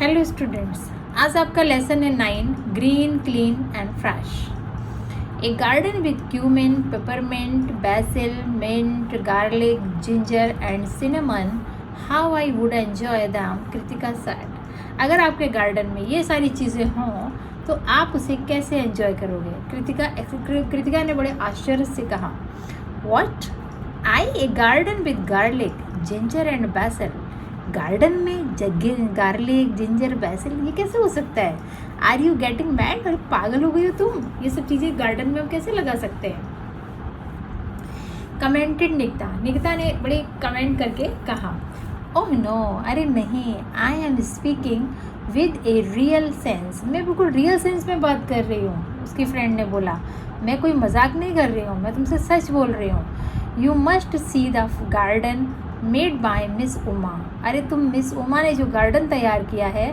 Hello students, आज आपका lesson है 9 green clean and fresh. A garden with cumin, peppermint, basil, mint, garlic, ginger and cinnamon. How I would enjoy them, Kritika said। अगर आपके garden में ये सारी चीज़ें हों तो आप उसे कैसे एंजॉय करोगे? कृतिका ने बड़े आश्चर्य से कहा, What? A garden with garlic, ginger and basil। Garden में गार्लिक, जिंजर, बेसिल, ये कैसे हो सकता है? Are you getting mad? और पागल हो गई हो तुम? ये सब चीज़ें गार्डन में हम कैसे लगा सकते हैं? कमेंटेड निकिता ने बड़े कमेंट करके कहा, ओह नो, अरे नहीं, I am speaking with a real sense. मैं बिल्कुल रियल सेंस में बात कर रही हूँ। उसकी फ्रेंड ने बोला, मैं कोई मजाक नहीं कर रही हूँ, मैं तुमसे सच बोल रही हूँ। You must see the garden made by miss Uma. अरे तुम मिस उमा ने जो गार्डन तैयार किया है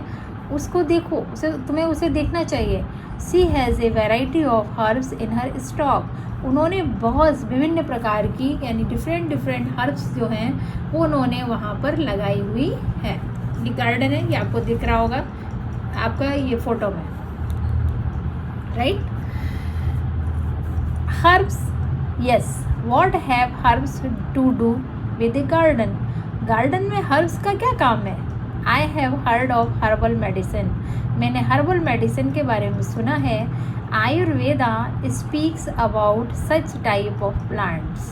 उसको देखो, तुम्हें उसे देखना चाहिए। She has a variety of herbs in her stock. उन्होंने बहुत विभिन्न प्रकार की यानी डिफरेंट हर्ब्स जो हैं वो उन्होंने वहाँ पर लगाई हुई है। ये गार्डन है, ये आपको दिख रहा होगा आपका ये फोटो में, right? Herbs, yes, what have herbs to do with a garden? Garden में हर्ब्स का क्या काम है? I have heard of herbal medicine. मैंने हर्बल मेडिसिन के बारे में सुना है। Ayurveda speaks about such type of plants.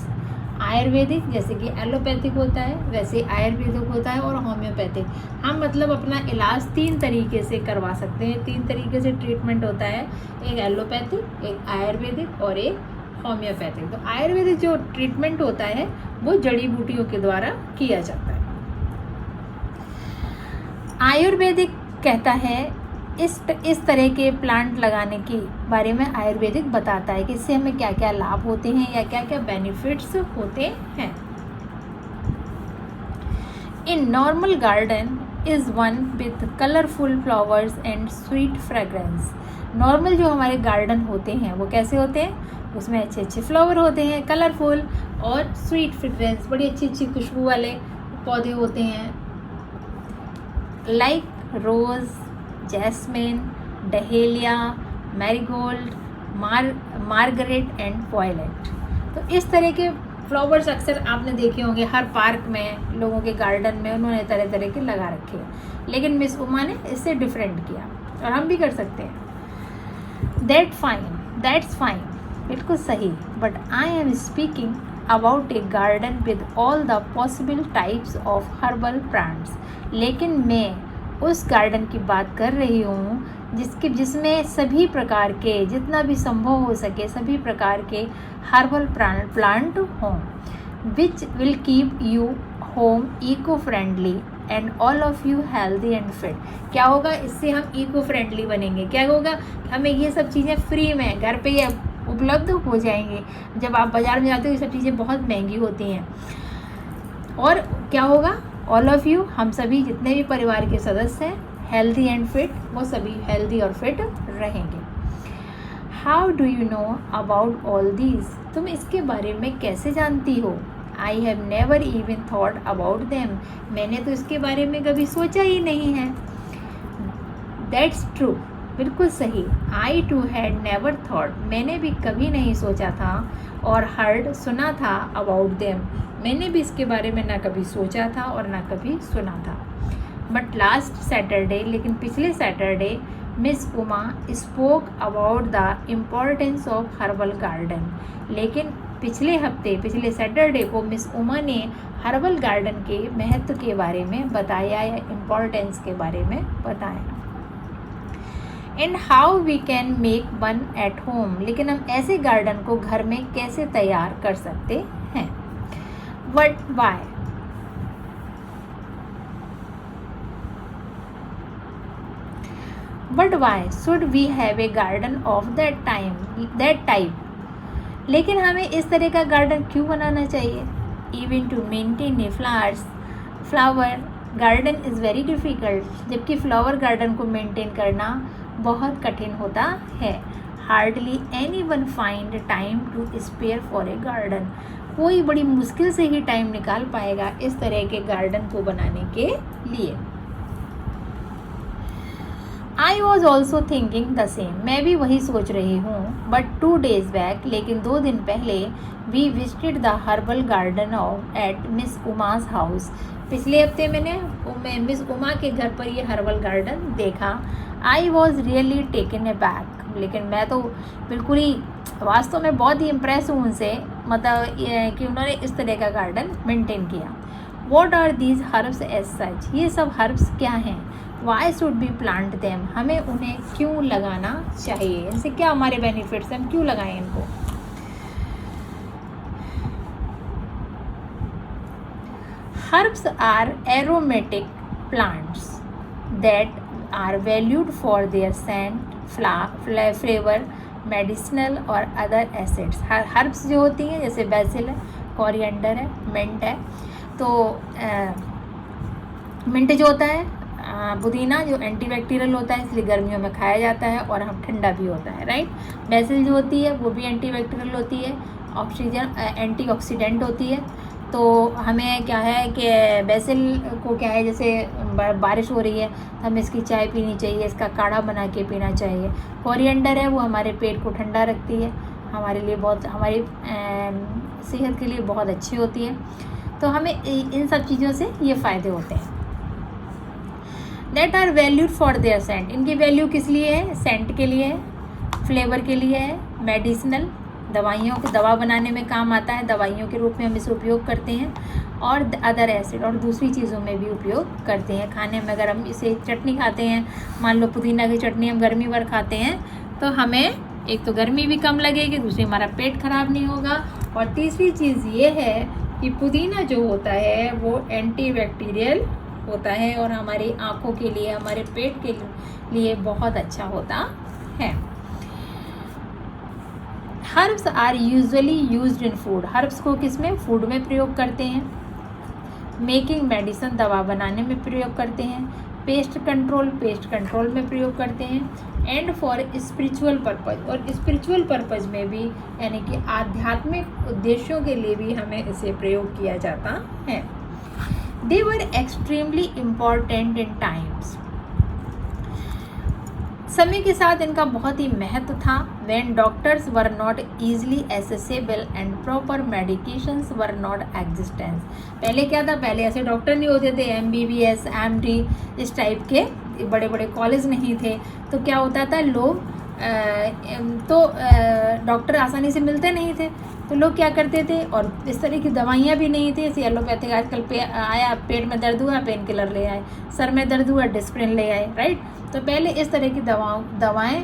Ayurvedic जैसे कि एलोपैथिक होता है वैसे आयुर्वेदिक होता है और होम्योपैथिक। हम मतलब अपना इलाज 3 तरीके से करवा सकते हैं। 3 तरीके से ट्रीटमेंट होता है, एक एलोपैथिक, एक आयुर्वेदिक और एक होम्योपैथिक। तो आयुर्वेदिक जो ट्रीटमेंट होता है वो जड़ी बूटियों के द्वारा किया जाता है। आयुर्वेदिक कहता है इस तरह के प्लांट लगाने के बारे में आयुर्वेदिक बताता है कि इससे हमें क्या क्या लाभ होते हैं या क्या क्या बेनिफिट्स होते हैं। In normal garden is one with colourful flowers and sweet fragrance. Normal जो हमारे गार्डन होते हैं वो कैसे होते हैं? उसमें अच्छे अच्छे फ्लावर होते हैं, कलरफुल और स्वीट फ्रेग्रेंस, बड़ी अच्छी अच्छी खुशबू वाले पौधे होते हैं, like rose, jasmine, dahlia, marigold, margaret and violet. तो इस तरह के फ्लावर्स अक्सर आपने देखे होंगे हर पार्क में, लोगों के गार्डन में उन्होंने तरह तरह के लगा रखे हैं। लेकिन मिस उमा ने इससे डिफरेंट किया और हम भी कर सकते हैं। दैट्स फाइन, बिल्कुल सही। But I am speaking about A garden with all the possible types of herbal plants. लेकिन मैं उस गार्डन की बात कर रही हूँ जिसमें सभी प्रकार के, जितना भी संभव हो सके, सभी प्रकार के हर्बल प्लांट हों, which will keep you home eco friendly and all of you healthy and fit. क्या होगा? इससे हम इको फ्रेंडली बनेंगे। क्या होगा? हमें ये सब चीज़ें फ्री में घर पे ही उपलब्ध हो जाएंगे। जब आप बाज़ार में जाते हो ये सब चीज़ें बहुत महंगी होती हैं। और क्या होगा? ऑल ऑफ यू, हम सभी जितने भी परिवार के सदस्य हैं, हेल्दी एंड फिट, वो सभी हेल्दी और फिट रहेंगे। How do you know about all these? तुम इसके बारे में कैसे जानती हो? I have never even thought about them. मैंने तो इसके बारे में कभी सोचा ही नहीं है। दैट्स ट्रू, बिल्कुल सही। आई टू हैड नेवर थॉट, मैंने भी कभी नहीं सोचा था। और हर्ड, सुना था। अबाउट देम, मैंने भी इसके बारे में ना कभी सोचा था और ना कभी सुना था। बट लास्ट सैटरडे, लेकिन पिछले Saturday, miss Uma spoke about the importance of herbal garden. लेकिन पिछले सैटरडे को मिस उमा ने हर्बल गार्डन के महत्व के बारे में बताया या इम्पोर्टेंस के बारे में बताया। And how we can make one at home. लेकिन हम ऐसे गार्डन को घर में कैसे तैयार कर सकते हैं? Why? But why should we have a garden of that type? लेकिन हमें इस तरह का गार्डन क्यों बनाना चाहिए? Even to maintain a flower garden is very difficult. जबकि फ्लावर गार्डन को मेंटेन करना बहुत कठिन होता है। Hardly anyone find time to spare for a garden. कोई बड़ी मुश्किल से ही टाइम निकाल पाएगा इस तरह के गार्डन को बनाने के लिए। I was also thinking the same, मैं भी वही सोच रही हूँ। बट 2 days बैक, लेकिन 2 दिन पहले, we visited the herbal garden of at miss Uma's house, पिछले हफ्ते मैंने मिस उमा के घर पर ये हर्बल गार्डन देखा। I was really taken a back, लेकिन मैं तो बिल्कुल ही वास्तव में बहुत ही इम्प्रेस हूँ उनसे, मतलब कि उन्होंने इस तरह का गार्डन मेंटेन किया। What are these herbs as such, ये सब हर्ब्स क्या हैं? Why should be plant them, हमें उन्हें क्यों लगाना चाहिए? इनसे क्या हमारे बेनिफिट्स हैं, हम क्यों लगाएं इनको? Herbs are aromatic plants that are valued for their scent, flavour, medicinal और अदर एसिड्स। हर्ब्स जो होती हैं जैसे बेसिल है, कोरिएंडर है, मिंट है, तो मिंट जो होता है, पुदीना जो एंटीबैक्टीरियल होता है, इसलिए गर्मियों में खाया जाता है और हम ठंडा भी होता है, राइट। बेसिल जो होती है वो भी एंटीबैक्टीरियल होती है, ऑक्सीजन एंटीऑक्सीडेंट होती है। तो हमें क्या है कि बेसिल को क्या है, जैसे बारिश हो रही है तो हमें इसकी चाय पीनी चाहिए, इसका काढ़ा बना के पीना चाहिए। कोरिएंडर है वो हमारे पेट को ठंडा रखती है, हमारे लिए बहुत, हमारी सेहत के लिए बहुत अच्छी होती है। तो हमें इन सब चीज़ों से ये फ़ायदे होते हैं। That are valued for their scent, इनकी वैल्यू किस लिए है? सेंट के लिए है, फ्लेवर के लिए है, मेडिसिनल, दवाइयों को दवा बनाने में काम आता है, दवाइयों के रूप में हम इसे उपयोग करते हैं, और अदर एसिड, और दूसरी चीज़ों में भी उपयोग करते हैं। खाने में अगर हम इसे चटनी खाते हैं, मान लो पुदीना की चटनी हम गर्मी भर खाते हैं, तो हमें एक तो गर्मी भी कम लगेगी, दूसरी हमारा पेट खराब नहीं होगा, और तीसरी चीज़ ये है कि पुदीना जो होता है वो एंटीबैक्टीरियल होता है और हमारी आँखों के लिए, हमारे पेट के लिए बहुत अच्छा होता है। Herbs are usually used in food, herbs को किस में? फूड में प्रयोग करते हैं। मेकिंग मेडिसिन, दवा बनाने में प्रयोग करते हैं। पेस्ट कंट्रोल में प्रयोग करते हैं। एंड फॉर स्पिरिचुअल पर्पज, और स्पिरिचुअल पर्पज में भी, यानी कि आध्यात्मिक उद्देश्यों के लिए भी हमें इसे प्रयोग किया जाता है। They were extremely important in times, समय के साथ इनका बहुत ही महत्व था। When doctors were not easily accessible and proper medications were not existence, पहले क्या था? पहले ऐसे डॉक्टर नहीं होते थे, MBBS, MD इस टाइप के बड़े बड़े कॉलेज नहीं थे, तो क्या होता था, लोग डॉक्टर आसानी से मिलते नहीं थे, तो लोग क्या करते थे, और इस तरह की दवाइयाँ भी नहीं थी, जैसे एलोपैथिक आजकल आया, पेट में दर्द हुआ पेन किलर ले आए, सर में दर्द हुआ डिस्प्रिन ले आए, राइट। तो पहले इस तरह की दवाएं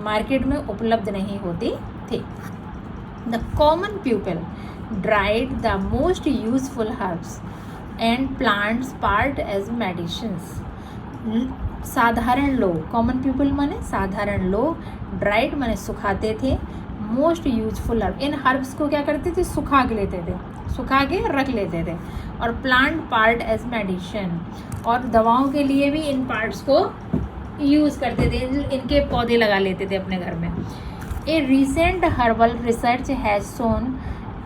मार्केट में उपलब्ध नहीं होती थी। The common people dried the most useful herbs and plants part as medicines, साधारण लोग, कॉमन पीपल माने साधारण लोग, ड्राइड माने सुखाते थे, मोस्ट यूजफुल हर्ब, इन हर्ब्स को क्या करते थे? सुखा के लेते थे, सुखा के रख लेते थे, और प्लांट पार्ट एज मेडिसिन, और दवाओं के लिए भी इन पार्ट्स को यूज़ करते थे, इनके पौधे लगा लेते थे अपने घर में। ए recent herbal research has shown,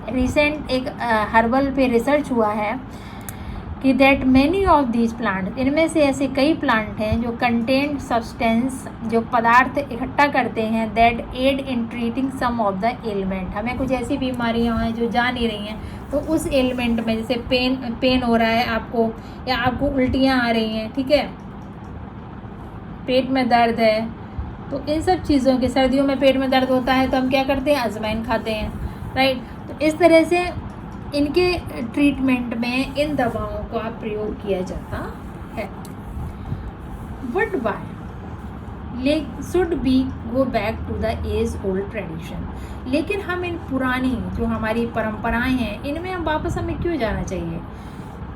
recent एक हर्बल पे रिसर्च हुआ है कि that many of these plant, इनमें से ऐसे कई प्लांट हैं जो कंटेंट सब्सटेंस, जो पदार्थ इकट्ठा करते हैं, that aid in treating some of the element, हमें कुछ ऐसी बीमारियां हैं जो जा नहीं रही हैं, तो उस एलिमेंट में, जैसे पेन हो रहा है आपको, या आपको उल्टियाँ आ रही हैं, ठीक है, पेट में दर्द है, तो इन सब चीज़ों के, सर्दियों में पेट में दर्द होता है तो हम क्या करते हैं? अजवाइन खाते हैं, राइट। तो इस तरह से इनके ट्रीटमेंट में इन दवाओं का प्रयोग किया जाता है। But why should be go back to the age old tradition, लेकिन हम इन पुरानी जो हमारी परंपराएं हैं, इनमें हम वापस, हमें क्यों जाना चाहिए?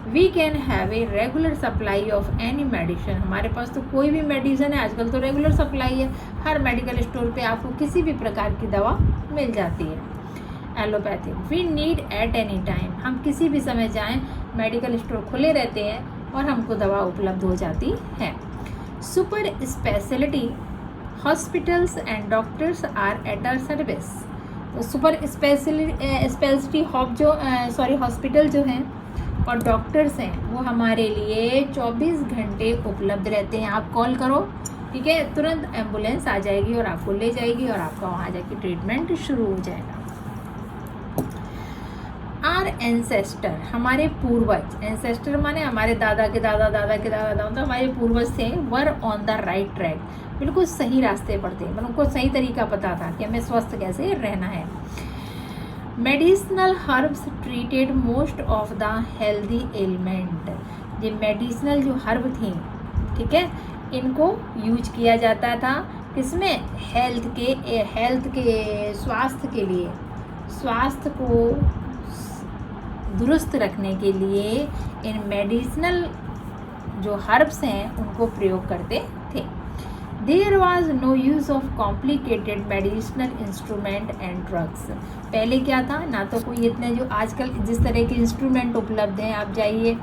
We can have a regular supply of any medicine, हमारे पास तो कोई भी मेडिसिन है, आजकल तो रेगुलर सप्लाई है, हर मेडिकल स्टोर पे आपको किसी भी प्रकार की दवा मिल जाती है। Allopathic, we need at any time, हम किसी भी समय जाएं, मेडिकल स्टोर खुले रहते हैं और हमको दवा उपलब्ध हो जाती है। Super speciality hospitals and doctors are at our service, तो सुपर स्पेशलिटी हॉस्पिटल जो हैं और डॉक्टर्स हैं वो हमारे लिए 24 घंटे उपलब्ध रहते हैं। आप कॉल करो ठीक है, तुरंत एम्बुलेंस आ जाएगी और आपको ले जाएगी और आपका वहाँ जाके ट्रीटमेंट शुरू हो जाएगा। आर एंसेस्टर, हमारे पूर्वज, एंसेस्टर माने हमारे दादा के दादा दादा के दादा दादा, तो हमारे पूर्वज थे, were on the right track, बिल्कुल सही रास्ते पर थे, मतलब उनको सही तरीका पता था कि हमें स्वस्थ कैसे रहना है। Medicinal herbs treated most of the healthy element, ये मेडिसिनल जो हर्ब थी, ठीक है, इनको यूज किया जाता था किसमें, हेल्थ के स्वास्थ्य के लिए, स्वास्थ्य को दुरुस्त रखने के लिए इन मेडिसिनल जो हर्ब्स हैं उनको प्रयोग करते थे। There was no use of complicated medicinal instrument and drugs, पहले क्या था, ना तो कोई इतने जो आजकल जिस तरह के इंस्ट्रूमेंट उपलब्ध हैं, आप जाइए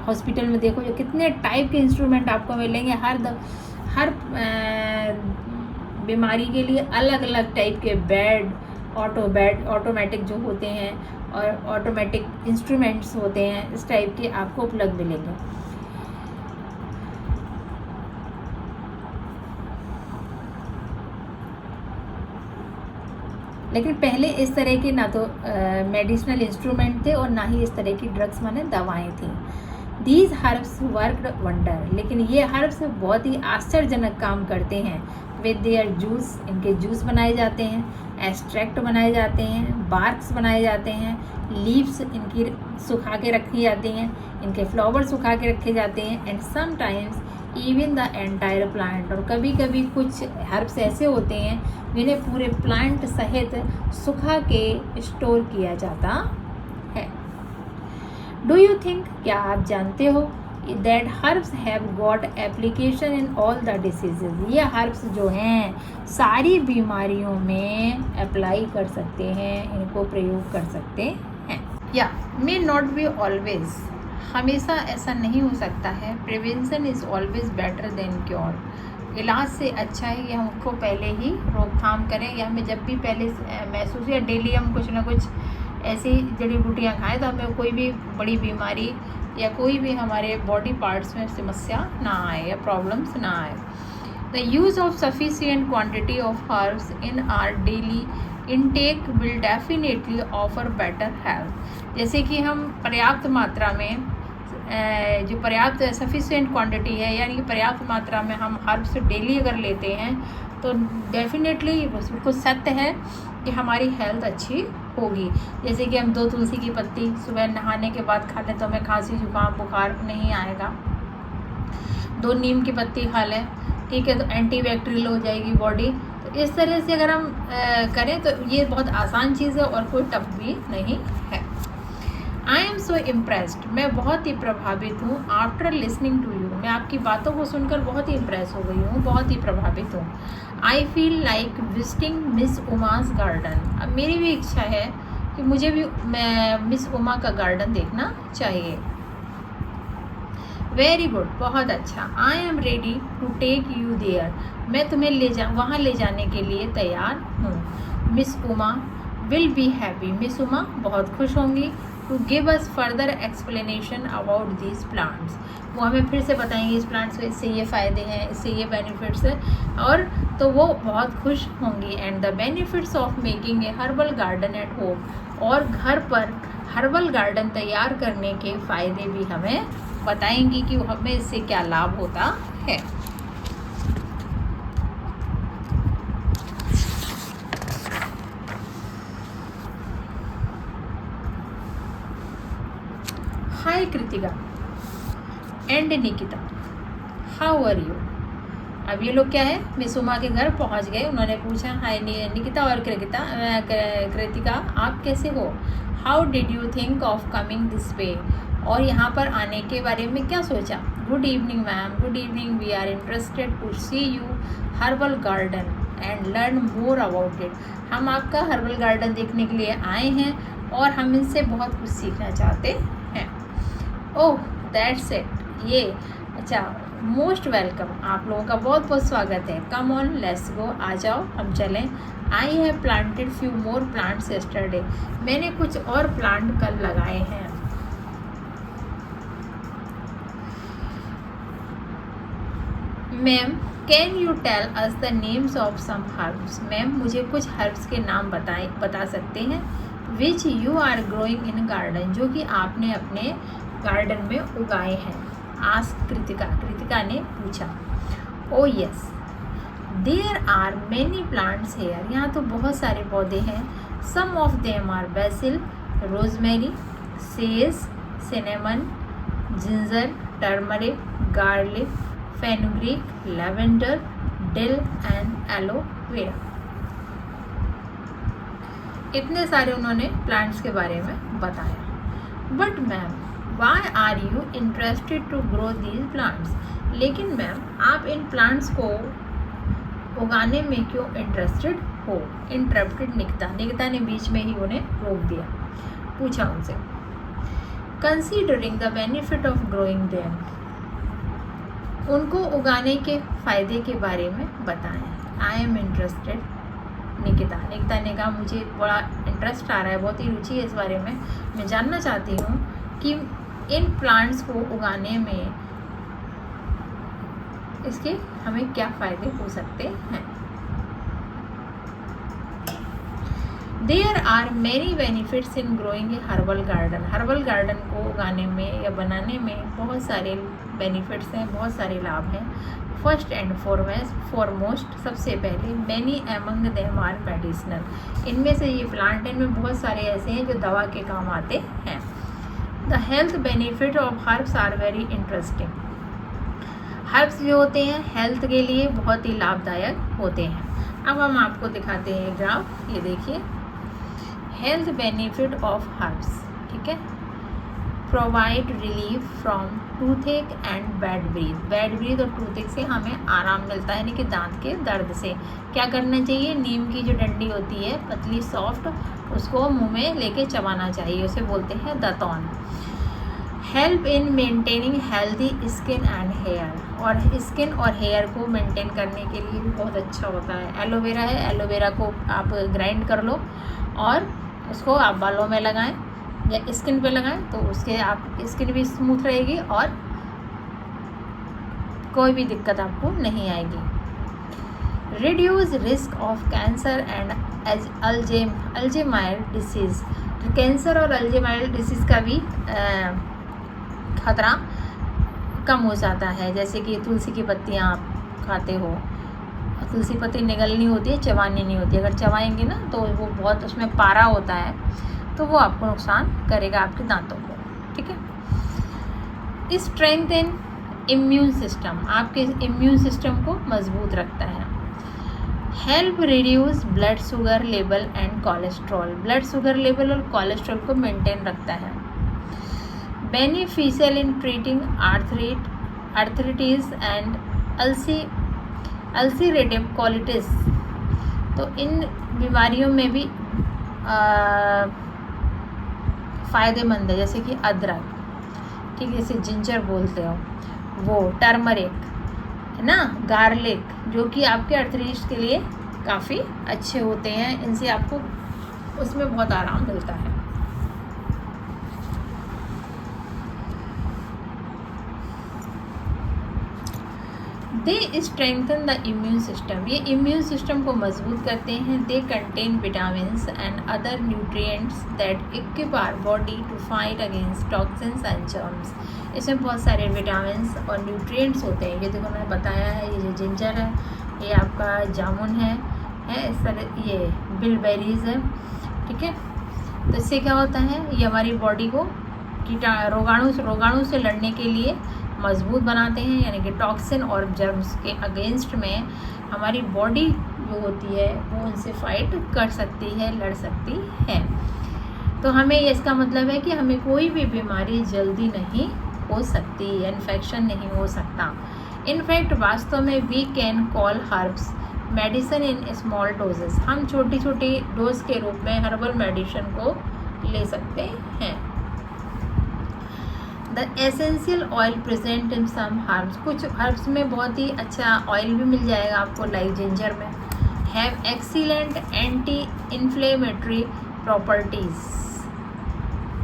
हॉस्पिटल में देखो जो कितने टाइप के इंस्ट्रूमेंट आपको मिलेंगे, हर बीमारी के लिए अलग अलग टाइप के बेड, ऑटोमेटिक जो होते हैं और ऑटोमेटिक इंस्ट्रूमेंट्स होते हैं, इस टाइप के आपको उपलब्ध मिलेंगे। लेकिन पहले इस तरह के ना तो मेडिसिनल इंस्ट्रूमेंट थे और ना ही इस तरह की ड्रग्स माने दवाएं थी। दीज हर्ब्स वर्कड वंडर, लेकिन ये हर्ब्स बहुत ही आश्चर्यजनक काम करते हैं। विद देयर जूस, इनके जूस बनाए जाते हैं, एक्सट्रैक्ट बनाए जाते हैं, बार्क्स बनाए जाते हैं, लीव्स इनकी सुखा के रखी जाती हैं, इनके फ्लावर सुखा के रखे जाते हैं, and sometimes even the entire plant, और कभी कभी कुछ हर्ब्स ऐसे होते हैं जिन्हें पूरे प्लांट सहित सुखा के स्टोर किया जाता है। डू यू थिंक, क्या आप जानते हो, that herbs have got application in all the diseases, ये हर्ब्स जो हैं सारी बीमारियों में अप्लाई कर सकते हैं, इनको प्रयोग कर सकते हैं। या मे नॉट बी ऑलवेज, हमेशा ऐसा नहीं हो सकता है। Prevention is always better than cure, इलाज से अच्छा है कि हम उसको पहले ही रोकथाम करें, या हमें जब भी पहले महसूस या डेली हम कुछ ना कुछ ऐसी जड़ी बूटियाँ खाएं तो हमें कोई भी बड़ी बीमारी या कोई भी हमारे बॉडी पार्ट्स में समस्या ना आए या प्रॉब्लम्स ना आए। The use of sufficient quantity of herbs in our daily intake will definitely offer better health, जैसे कि हम पर्याप्त मात्रा में जो पर्याप्त सफिशिएंट क्वांटिटी है, यानी कि पर्याप्त मात्रा में हम हर्ब्स डेली अगर लेते हैं तो डेफिनेटली बिल्कुल सत्य है कि हमारी हेल्थ अच्छी होगी। जैसे कि हम 2 तुलसी की पत्ती सुबह नहाने के बाद खा लें तो हमें खांसी जुकाम बुखार नहीं आएगा, 2 नीम की पत्ती खा लें, ठीक है, तो एंटीबैक्टीरियल हो जाएगी बॉडी। तो इस तरह से अगर हम करें तो ये बहुत आसान चीज़ है और कोई टफ भी नहीं है। आई एम सो इम्प्रेस्ड, मैं बहुत ही प्रभावित हूँ। आफ्टर लिसनिंग टू यू, मैं आपकी बातों को सुनकर बहुत ही इम्प्रेस हो गई हूँ, बहुत ही प्रभावित हूँ। I feel like visiting miss Uma's garden, अब मेरी भी इच्छा है कि मुझे भी मिस उमा का गार्डन देखना चाहिए। वेरी गुड, बहुत अच्छा। I am ready to take you there, मैं तुम्हें वहाँ ले जाने के लिए तैयार हूँ। Miss Uma will be happy, miss Uma बहुत खुश होंगी। To give us further explanation about these plants, वो हमें फिर से बताएंगे इस प्लांट्स से इससे ये फ़ायदे हैं, इससे ये बेनिफिट्स है, और तो वो बहुत खुश होंगी। And the benefits of making a herbal garden at home, और घर पर हर्बल गार्डन तैयार करने के फ़ायदे भी हमें बताएंगी कि हमें इससे क्या लाभ होता है। Hi Kritika and Nikita, how are you. अब ये लोग क्या है, मिस उमा के घर पहुंच गए, उन्होंने पूछा हाय निकिता और कृतिका आप कैसे हो। How did you think of coming this way, और यहाँ पर आने के बारे में क्या सोचा। Good evening ma'am, good evening, we are interested to see you herbal garden and learn more about it, हम आपका हर्बल गार्डन देखने के लिए आए हैं और हम इनसे बहुत कुछ सीखना चाहते हैं। ओह दैट्स इट, ये अच्छा, मोस्ट वेलकम, आप लोगों का बहुत बहुत स्वागत है। कम ऑन लेट्स गो, आ जाओ हम चलें। I have planted few more plants yesterday, मैंने कुछ और प्लांट कल लगाए हैं। Ma'am can you tell us the names of some herbs. Ma'am मुझे कुछ हर्ब्स के नाम बता सकते हैं which you are growing in garden, जो कि आपने अपने गार्डन में उगाए हैं। आस्क कृतिका, कृतिका ने पूछा। Oh yes there are many plants here, यहाँ तो बहुत सारे पौधे हैं। Some of them are basil, rosemary, sage, cinnamon, ginger, turmeric, garlic, fenugreek, lavender, dill and aloe vera. इतने सारे उन्होंने प्लांट्स के बारे में बताया। But ma'am why are you interested to grow these plants, लेकिन मैम आप इन प्लांट्स को उगाने में क्यों इंटरेस्टेड हो। इंटरप्टेड निकिता ने बीच में ही उन्हें रोक दिया। पूछा उनसे considering the benefit of growing them, उनको उगाने के फ़ायदे के बारे में बताएं। आई एम इंटरेस्टेड निकिता ने कहा मुझे बड़ा इंटरेस्ट आ रहा है, बहुत ही रुचि है इस बारे में, मैं जानना चाहती हूँ कि इन प्लांट्स को उगाने में इसके हमें क्या फ़ायदे हो सकते हैं। There are many benefits in growing a herbal garden, herbal garden को उगाने में या बनाने में बहुत सारे बेनिफिट्स हैं, बहुत सारे लाभ हैं। फर्स्ट एंड फॉरमोस्ट सबसे पहले many among them are medicinal, इनमें से ये प्लांट इनमें बहुत सारे ऐसे हैं जो दवा के काम आते हैं। The health benefit of herbs are very interesting, herbs जो होते हैं हेल्थ के लिए बहुत ही लाभदायक होते हैं। अब हम आपको दिखाते हैं ग्राफ, ये देखिए हेल्थ बेनिफिट ऑफ हर्ब्स, ठीक है। Provide relief from toothache and bad breath और टूथेक से हमें आराम मिलता है, यानी कि दांत के दर्द से। क्या करना चाहिए, नीम की जो डंडी होती है पतली सॉफ्ट, उसको मुंह में लेके चबाना चाहिए, उसे बोलते हैं दातौन। Help in maintaining healthy skin and hair, और स्किन और हेयर को मेंटेन करने के लिए भी बहुत अच्छा होता है। एलोवेरा है, एलोवेरा को आप ग्राइंड कर लो और उसको आप बालों में लगाएं या स्किन पे लगाएं, तो उसके आप स्किन भी स्मूथ रहेगी और कोई भी दिक्कत आपको नहीं आएगी। Reduce risk of cancer and Alzheimer disease, cancer और अल्जाइमर डिसीज़ का भी खतरा कम हो जाता है। जैसे कि तुलसी की पत्तियाँ आप खाते हो, तुलसी पत्ती निगलनी होती है, चबानी नहीं होती, अगर चबाएंगे ना तो वो बहुत उसमें पारा होता है, तो वो आपको नुकसान करेगा आपके दांतों को, ठीक है। स्ट्रेंथन इम्यून सिस्टम, आपके इम्यून सिस्टम को मजबूत रखता है। Help reduce blood sugar level and cholesterol, blood sugar level और कोलेस्ट्रॉल को मेंटेन रखता है। Beneficial in treating arthritis and ulcerative colitis, तो इन बीमारियों में भी फ़ायदेमंद है। जैसे कि अदरक, ठीक है, जैसे जिंजर बोलते हो वो, टर्मरिक है ना, गार्लिक, जो कि आपके आर्थराइटिस के लिए काफ़ी अच्छे होते हैं, इनसे आपको उसमें बहुत आराम मिलता है। They strengthen the immune system, ये इम्यून सिस्टम को मजबूत करते हैं। They contain vitamins and other nutrients that equip our body to fight against toxins and germs, इसमें बहुत सारे विटामिन्स और न्यूट्रिएंट्स होते हैं। ये देखो मैंने बताया है, ये जो जिंजर है, ये आपका जामुन है इस तरह, ये बिलबेरीज है, ठीक है। तो इससे क्या होता है, ये हमारी बॉडी को रोगाणु से लड़ने के लिए मजबूत बनाते हैं, यानी कि टॉक्सिन और जर्म्स के अगेंस्ट में हमारी बॉडी जो होती है वो उनसे फाइट कर सकती है, लड़ सकती है। तो हमें इसका मतलब है कि हमें कोई भी बीमारी जल्दी नहीं हो सकती, इन्फेक्शन नहीं हो सकता। इनफैक्ट वास्तव में we can call herbs medicine in small doses, हम छोटी छोटी डोज के रूप में हर्बल मेडिसिन को ले सकते हैं। The essential oil present in some herbs, कुछ हर्ब्स में बहुत ही अच्छा ऑयल भी मिल जाएगा आपको, लाइक जिंजर में have excellent anti inflammatory properties,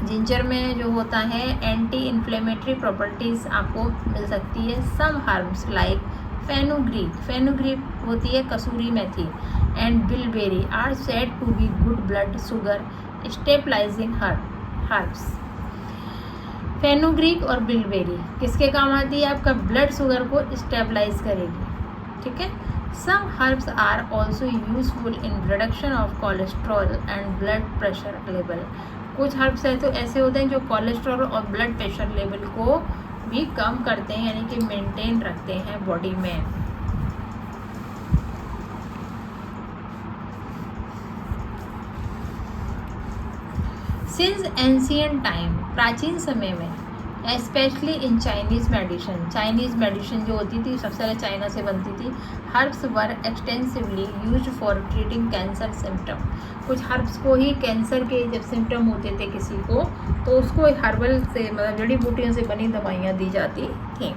ginger में जो होता है एंटी इन्फ्लेमेटरी प्रॉपर्टीज़ आपको मिल सकती है। सम हर्ब्स लाइक फेनुग्रीक होती है kasuri methi, and bilberry are said to be good blood sugar stabilising herbs. Fenugreek और बिलबेरी किसके काम आती है? आपका ब्लड शुगर को स्टेबलाइज करेगी, ठीक है। Some herbs are also useful in reduction of cholesterol and blood pressure level. कुछ हर्ब्स ऐसे होते हैं जो कोलेस्ट्रॉल और ब्लड प्रेशर लेवल को भी कम करते हैं, यानी कि मेंटेन रखते हैं बॉडी में। सिंस एंशियंट टाइम, प्राचीन समय में, स्पेशली इन चाइनीज़ मेडिसिन जो होती थी सबसे पहले चाइना से बनती थी। Herbs were extensively used for treating cancer symptom. कुछ हर्ब्स को ही कैंसर के जब सिम्टम होते थे किसी को, तो उसको हर्बल से मतलब जड़ी बूटियों से बनी दवाइयाँ दी जाती थी।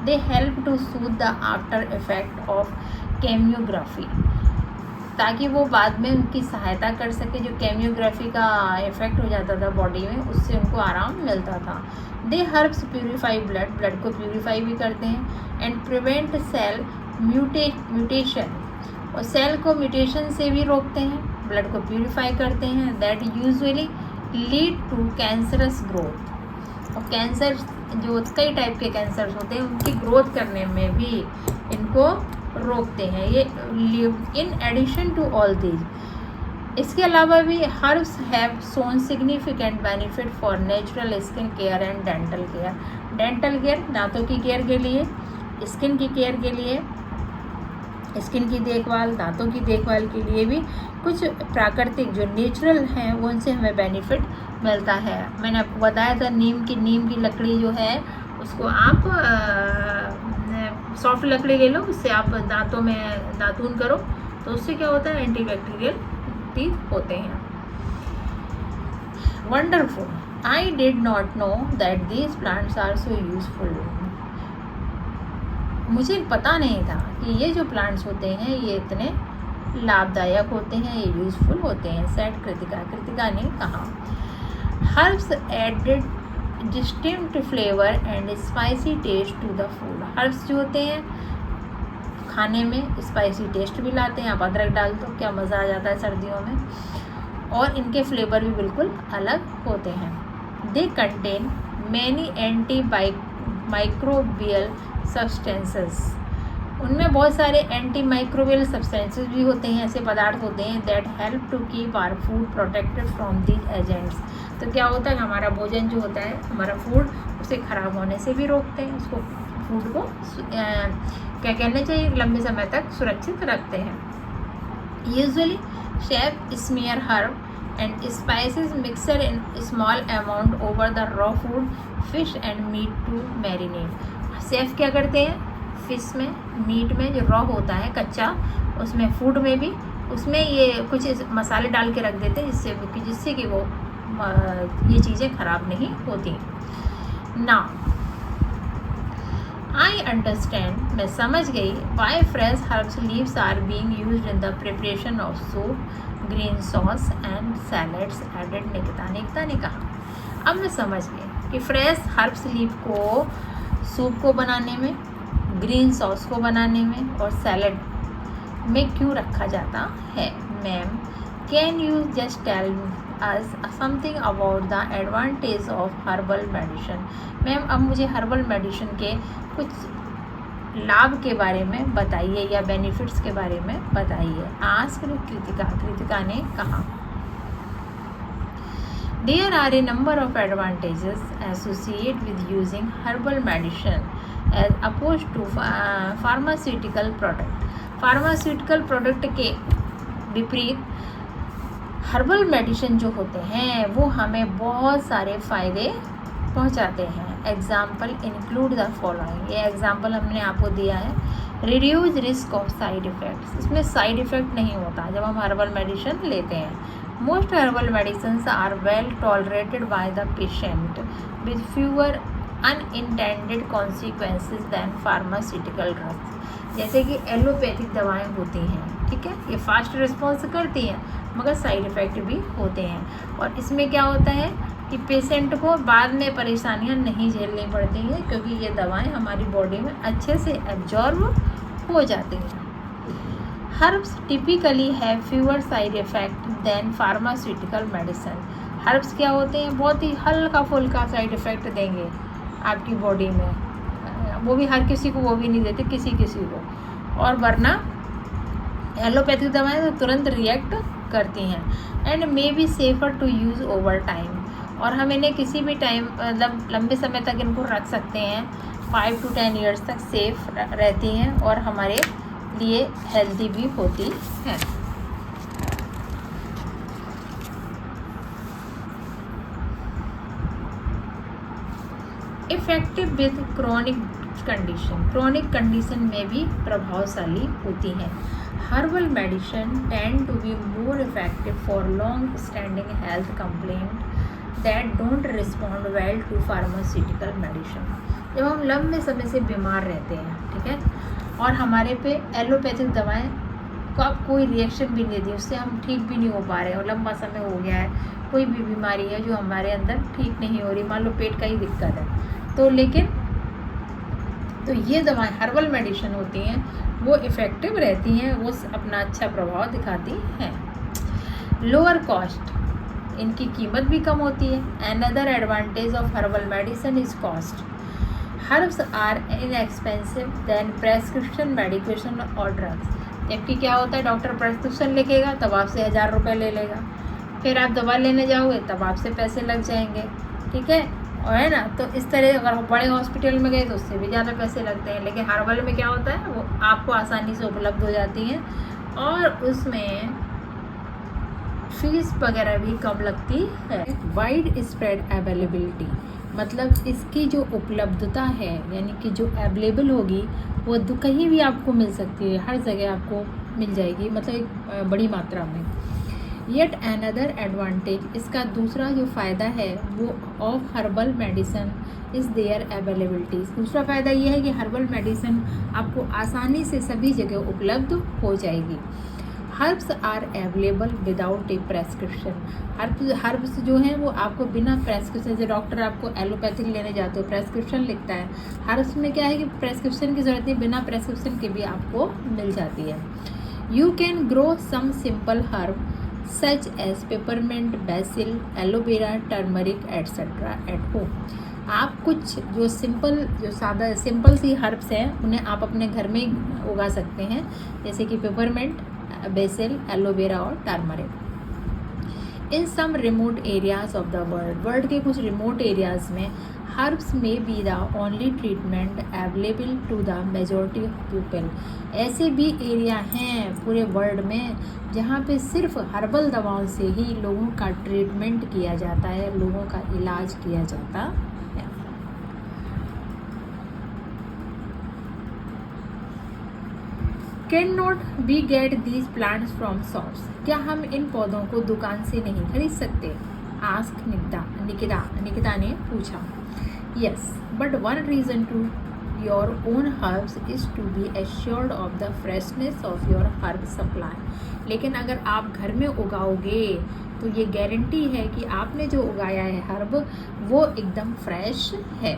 They help to soothe the after effect of chemography, ताकि वो बाद में उनकी सहायता कर सके। जो केमियोग्राफी का इफेक्ट हो जाता था बॉडी में, उससे उनको आराम मिलता था। दे हर्ब्स प्यूरिफाई ब्लड को प्यूरिफाई भी करते हैं, एंड प्रिवेंट सेल म्यूटेशन, और सेल को म्यूटेशन से भी रोकते हैं, ब्लड को प्यूरिफाई करते हैं। That usually lead to cancerous growth, और कैंसर जो कई टाइप के कैंसर्स होते हैं उनकी ग्रोथ करने में भी इनको रोकते हैं ये। In addition to all these, इसके अलावा भी herbs have shown significant benefit for natural skin care and dental care. दांतों की केयर के लिए, स्किन की केयर के लिए, स्किन की देखभाल, दांतों की देखभाल के लिए भी कुछ प्राकृतिक जो नेचुरल हैं वो उनसे हमें बेनिफिट मिलता है। मैंने आपको बताया था नीम की लकड़ी जो है उसको आप सॉफ्ट लकड़ी ले लो, उससे आप दांतों में दातून करो, तो उससे क्या होता है? एंटीबैक्टीरियल टीथ होते हैं। Wonderful, I did not know that these plants are so useful. मुझे पता नहीं था कि ये जो प्लांट्स होते हैं ये इतने लाभदायक होते हैं, ये यूजफुल होते हैं। सेड कृतिका ने कहा। Herbs added distinct flavour and spicy taste to the food. Herbs जो होते हैं खाने में स्पाइसी टेस्ट भी लाते हैं। आप अदरक डाल दो, क्या मज़ा आ जाता है सर्दियों में, और इनके फ्लेवर भी बिल्कुल अलग होते हैं। They contain many anti microbial substances, उनमें बहुत सारे एंटी माइक्रोबियल सब्सटेंसेस भी होते हैं, ऐसे पदार्थ होते हैं that help to keep our food protected from these agents. तो क्या होता है, हमारा भोजन जो होता है, हमारा फूड, उसे ख़राब होने से भी रोकते हैं, उसको फूड को क्या कहना चाहिए, लंबे समय तक सुरक्षित रखते हैं। Usually chef smear herb and spices mixture in small amount over the raw food, fish and meat to marinate. Chef क्या करते हैं, फिश में, मीट में जो रॉ होता है कच्चा, उसमें फूड में भी उसमें ये कुछ मसाले डाल के रख देते हैं जिससे कि वो ये चीज़ें ख़राब नहीं होती। ना आई अंडरस्टैंड, मैं समझ गई, why fresh herbs leaves are being used in the preparation of soup, green sauce and salads added. Nikita ने कहा, अब मैं समझ गई कि फ्रेश हर्ब्स लीव को सूप को बनाने में, ग्रीन सॉस को बनाने में और सैलड में क्यों रखा जाता है। Ma'am, can you just tell us something about the advantage of herbal medicine. Ma'am, अब मुझे हर्बल मेडिसिन के कुछ लाभ के बारे में बताइए या बेनिफिट्स के बारे में बताइए। आस्क्ड कृतिका ने कहा। There are a number of advantages associated with using herbal medicine as opposed to pharmaceutical product. Pharmaceutical product के विपरीत हर्बल मेडिसिन जो होते हैं वो हमें बहुत सारे फ़ायदे पहुंचाते हैं। एग्जाम्पल इंक्लूड द फॉलोइंग, ये एग्जाम्पल हमने आपको दिया है। Reduce risk of side effects, इसमें साइड इफ़ेक्ट नहीं होता जब हम हर्बल मेडिसिन लेते हैं। Most herbal medicine are well tolerated by the patient with fewer unintended consequences than pharmaceutical drugs. जैसे कि एलोपैथिक दवाएं होती हैं, ठीक है, ये फास्ट रिस्पॉन्स करती हैं मगर साइड इफ़ेक्ट भी होते हैं। और इसमें क्या होता है कि पेशेंट को बाद में परेशानियां नहीं झेलनी पड़ती हैं, क्योंकि ये दवाएं हमारी बॉडी में अच्छे से एब्जॉर्ब हो जाते हैं। Herbs typically have fewer side effect than pharmaceutical medicine. Herbs क्या होते हैं, बहुत ही हल्का फुल्का साइड इफ़ेक्ट देंगे आपकी बॉडी में, वो भी हर किसी को वो भी नहीं देते, किसी किसी को, और वरना एलोपैथिक दवाएं तो तुरंत रिएक्ट करती हैं। And may be safer to use over time, और हम इन्हें किसी भी टाइम मतलब लंबे समय तक इनको रख सकते हैं, 5 to 10 ईयर्स तक सेफ रहती हैं और हमारे लिए हेल्दी भी होती हैं। इफेक्टिव विद क्रॉनिक कंडीशन में भी प्रभावशाली होती हैं। Herbal medicine tend to be more effective for long standing health complaint that don't respond well to pharmaceutical medicine. जब हम लंबे समय से बीमार रहते हैं, ठीक है, और हमारे पे एलोपैथिक दवाएं का कोई रिएक्शन भी नहीं दी, उससे हम ठीक भी नहीं हो पा रहे हैं और लंबा समय हो गया है, कोई भी बीमारी है जो हमारे अंदर ठीक नहीं हो रही, मान लो पेट का ही दिक्कत है, तो लेकिन तो ये दवाएं हर्बल मेडिसिन होती हैं, वो इफ़ेक्टिव रहती हैं, वो अपना अच्छा प्रभाव दिखाती हैं। लोअर कॉस्ट, इनकी कीमत भी कम होती है। Another advantage of herbal medicine is cost. Herbs are inexpensive than prescription medication और ड्रग्स। जबकि क्या होता है, डॉक्टर प्रेस्क्रिप्शन लिखेगा तब आपसे 1000 रुपये ले लेगा, फिर आप दवा लेने जाओगे तब आपसे पैसे लग जाएंगे, ठीक है, और है ना। तो इस तरह अगर बड़े हॉस्पिटल में गए तो उससे भी ज़्यादा पैसे लगते हैं। लेकिन हर्बल में क्या होता है, वो आपको आसानी से उपलब्ध हो जाती हैं और उसमें फीस वगैरह भी कम लगती है। वाइड स्प्रेड अवेलेबिलिटी, मतलब इसकी जो उपलब्धता है, यानी कि जो अवेलेबल होगी वो कहीं भी आपको मिल सकती है, हर जगह आपको मिल जाएगी, मतलब एक बड़ी मात्रा में। येट अनदर एडवांटेज, इसका दूसरा जो फ़ायदा है वो of herbal medicine is their availability. दूसरा फ़ायदा ये है कि हर्बल मेडिसिन आपको आसानी से सभी जगह उपलब्ध हो जाएगी। Herbs are available without a prescription. Herbs जो हैं वो आपको बिना प्रेस्क्रिप्शन, जैसे डॉक्टर आपको एलोपैथिक लेने जाते हो प्रेस्क्रिप्शन लिखता है, हर्ब्स में क्या है कि प्रेस्क्रिप्शन की ज़रूरत नहीं, बिना प्रेस्क्रिप्शन के भी आपको मिल जाती है। You can grow some simple herb such as peppermint, basil, aloe vera, turmeric etcetera at home. आप कुछ जो सिंपल सी हर्ब्स हैं उन्हें आप अपने घर में उगा सकते हैं, जैसे कि पेपरमिंट, बेसिल, एलोवेरा और turmeric. In some remote areas of the world के कुछ रिमोट एरियाज़ में हर्ब्स में be the only treatment available to the majority of people. ऐसे भी एरिया हैं पूरे वर्ल्ड में जहाँ पे सिर्फ हर्बल दवाओं से ही लोगों का ट्रीटमेंट किया जाता है, लोगों का इलाज किया जाता है। Can not be get these plants from source, क्या हम इन पौधों को दुकान से नहीं खरीद सकते? आस्क निकिता ने पूछा। Yes, but one reason to your own herbs is to be assured of the freshness of your herb supply. लेकिन अगर आप घर में उगाओगे तो ये गारंटी है कि आपने जो उगाया है हर्ब वो एकदम फ्रेश है।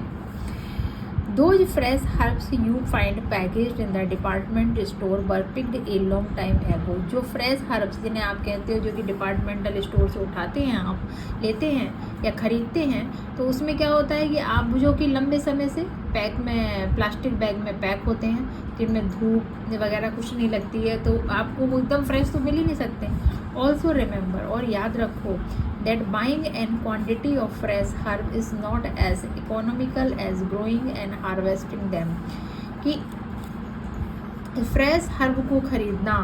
Those fresh herbs you find packaged in the department store were picked a long time ago। जो फ्रेश हर्ब्स जिन्हें आप कहते हो, जो कि डिपार्टमेंटल स्टोर से उठाते हैं, आप लेते हैं या ख़रीदते हैं, तो उसमें क्या होता है कि आप जो कि लंबे समय से प्लास्टिक बैग में पैक होते हैं, जिनमें धूप वगैरह कुछ नहीं लगती है, तो आपको वो एकदम फ्रेश तो मिल ही नहीं सकते। ऑल्सो रिमेंबर, और याद रखो, that buying and quantity of fresh herb is not as economical as growing and harvesting them। कि फ्रेश हर्ब को खरीदना,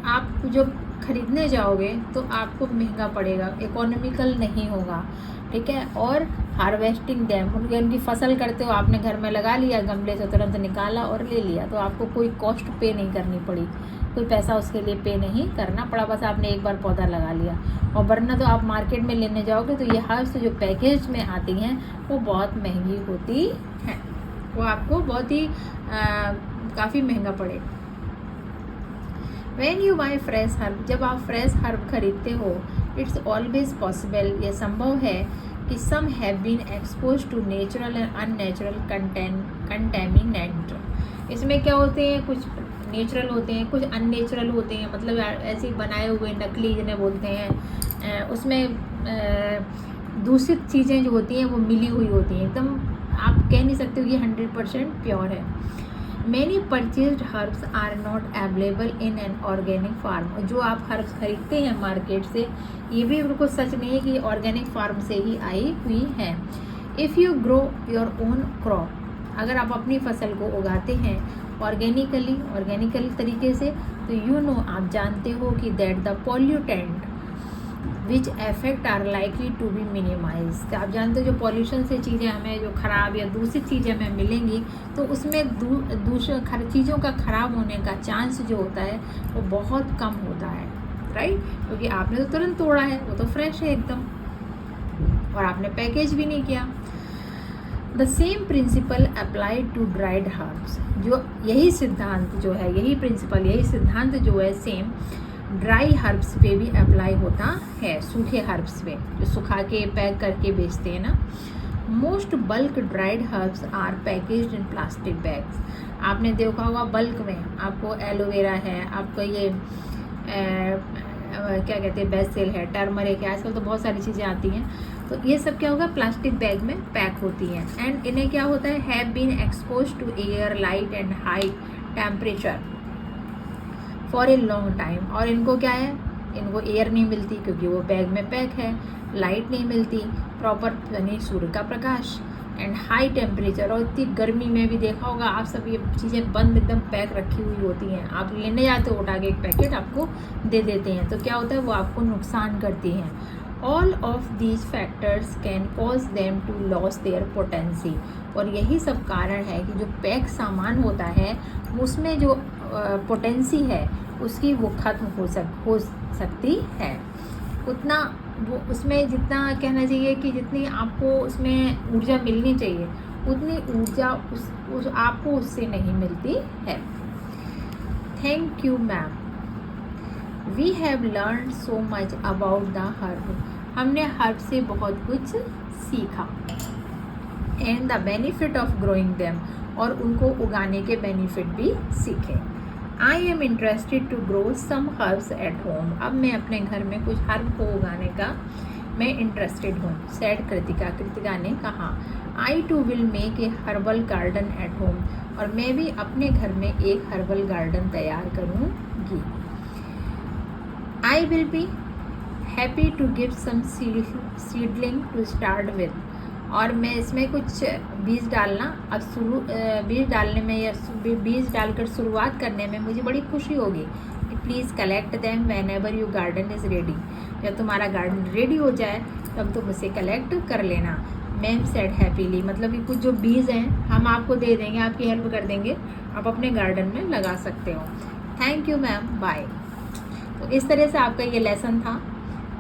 आप जो खरीदने जाओगे तो आपको महंगा पड़ेगा, इकोनॉमिकल नहीं होगा, ठीक है। और हार्वेस्टिंग दैम, उनकी फसल करते हो, आपने घर में लगा लिया, गमले से तुरंत निकाला और ले लिया, तो आपको कोई कॉस्ट पे नहीं करनी पड़ी, कोई पैसा उसके लिए पे नहीं करना पड़ा, बस आपने एक बार पौधा लगा लिया। और वरना तो आप मार्केट में लेने जाओगे तो ये हर्ब्स जो पैकेज में आती हैं वो बहुत महंगी होती हैं, वो आपको बहुत ही काफ़ी महंगा पड़ेगा। When you buy fresh herb, जब आप फ्रेश हर्ब खरीदते हो, इट्स ऑलवेज पॉसिबल, ये संभव है कि some have been expose to natural and unnatural contaminant. इसमें क्या होते हैं, कुछ नेचुरल होते हैं, कुछ अननेचुरल होते हैं, मतलब ऐसे बनाए हुए नकली जिन्हें बोलते हैं, उसमें दूषित चीज़ें जो होती हैं वो मिली हुई होती हैं, एकदम आप कह नहीं सकते हो ये 100% प्योर है। Many purchased herbs are not available in an organic farm. जो आप हर्ब्स खरीदते हैं मार्केट से, ये भी बिल्कुल सच नहीं है कि ऑर्गेनिक फार्म से ही आई हुई है। If you grow your own crop, अगर आप अपनी फसल को उगाते हैं ऑर्गेनिकल तरीके से, तो यू नो, आप जानते हो कि that the pollutant which effect are likely to be minimize. आप जानते हो जो पॉल्यूशन से चीज़ें हमें जो ख़राब या दूसरी चीज़ें हमें मिलेंगी, तो उसमें चीज़ों का ख़राब होने का चांस जो होता है वो बहुत कम होता है, राइट? क्योंकि आपने तो तुरंत तोड़ा है, वो तो फ्रेश है एकदम, और आपने पैकेज भी नहीं किया। The same principle applied to dried herbs. जो यही सिद्धांत जो है, यही प्रिंसिपल, यही सिद्धांत जो है सेम ड्राई हर्ब्स पे भी अप्लाई होता है, सूखे हर्ब्स पे जो सुखा के पैक करके बेचते हैं ना। Most bulk dried herbs are packaged in plastic bags. आपने देखा होगा बल्क में आपको एलोवेरा है, आपको ये क्या कहते हैं, बेसिल है, टर्मरिक है, आजकल तो बहुत सारी चीज़ें आती हैं, तो ये सब क्या होगा, प्लास्टिक बैग में पैक होती हैं। एंड इन्हें क्या होता है, have been expose to air, light and high temperature for a long time. और इनको क्या है, इनको एयर नहीं मिलती क्योंकि वो बैग में पैक है, लाइट नहीं मिलती प्रॉपर, यानी सूर्य का प्रकाश, एंड हाई टेम्परेचर। और इतनी गर्मी में भी देखा होगा आप सब, ये चीज़ें बंद एकदम पैक रखी हुई होती हैं, आप लेने जाते हो उठा के एक पैकेट आपको दे देते हैं, तो क्या होता है वो आपको नुकसान करती हैं। All of these factors can cause them to lose their potency. और यही सब कारण है कि जो पैक सामान होता है उसमें जो पोटेंसी है उसकी वो ख़त्म हो सकती है। उतना वो उसमें जितना कहना चाहिए कि जितनी आपको उसमें ऊर्जा मिलनी चाहिए, उतनी ऊर्जा उस आपको उससे नहीं मिलती है। Thank you ma'am, we have learn so much about the herb. हमने हर्ब से बहुत कुछ सीखा। And the benefit of growing them, और उनको उगाने के बेनिफिट भी सीखे। I am interested to grow some herbs at home. अब मैं अपने घर में कुछ हर्ब को उगाने का मैं इंटरेस्टेड हूँ, सेड कृतिका ने कहा। I too will make a herbal garden at home, और मैं भी अपने घर में एक हर्बल गार्डन तैयार करूँगी। I will be happy to give some seedling to start with, और मैं इसमें कुछ बीज डालना, अब बीज डालने में या बीज डालकर शुरुआत करने में मुझे बड़ी खुशी होगी। Please collect them when ever your garden is ready. जब तुम्हारा गार्डन रेडी हो जाए तब तुम उसे कलेक्ट कर लेना। मैम सेड हैप्पीली, मतलब कि कुछ जो बीज हैं हम आपको दे देंगे, आपकी हेल्प कर देंगे, आप अपने गार्डन में लगा सकते हो। Thank you ma'am, bye. तो इस तरह से आपका ये लेसन था,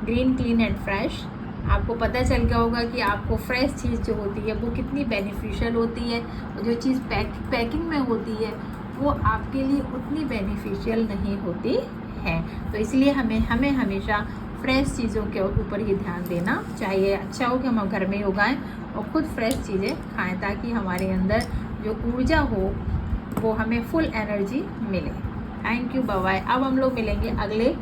ग्रीन क्लीन एंड फ्रेश। आपको पता चल गया होगा कि आपको फ्रेश चीज़ जो होती है वो कितनी बेनिफिशियल होती है, और जो चीज़ पैकिंग में होती है वो आपके लिए उतनी बेनिफिशियल नहीं होती है। तो इसलिए हमें हमेशा फ्रेश चीज़ों के ऊपर ही ध्यान देना चाहिए। अच्छा हो कि हम घर में ही उगाएं और ख़ुद फ्रेश चीज़ें खाएं, ताकि हमारे अंदर जो ऊर्जा हो वो हमें फुल एनर्जी मिले। Thank you, bye bye. अब हम लोग मिलेंगे अगले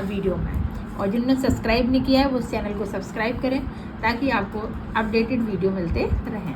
वीडियो में, और जिन्होंने सब्सक्राइब नहीं किया है वो उस चैनल को सब्सक्राइब करें ताकि आपको अपडेटेड वीडियो मिलते रहें।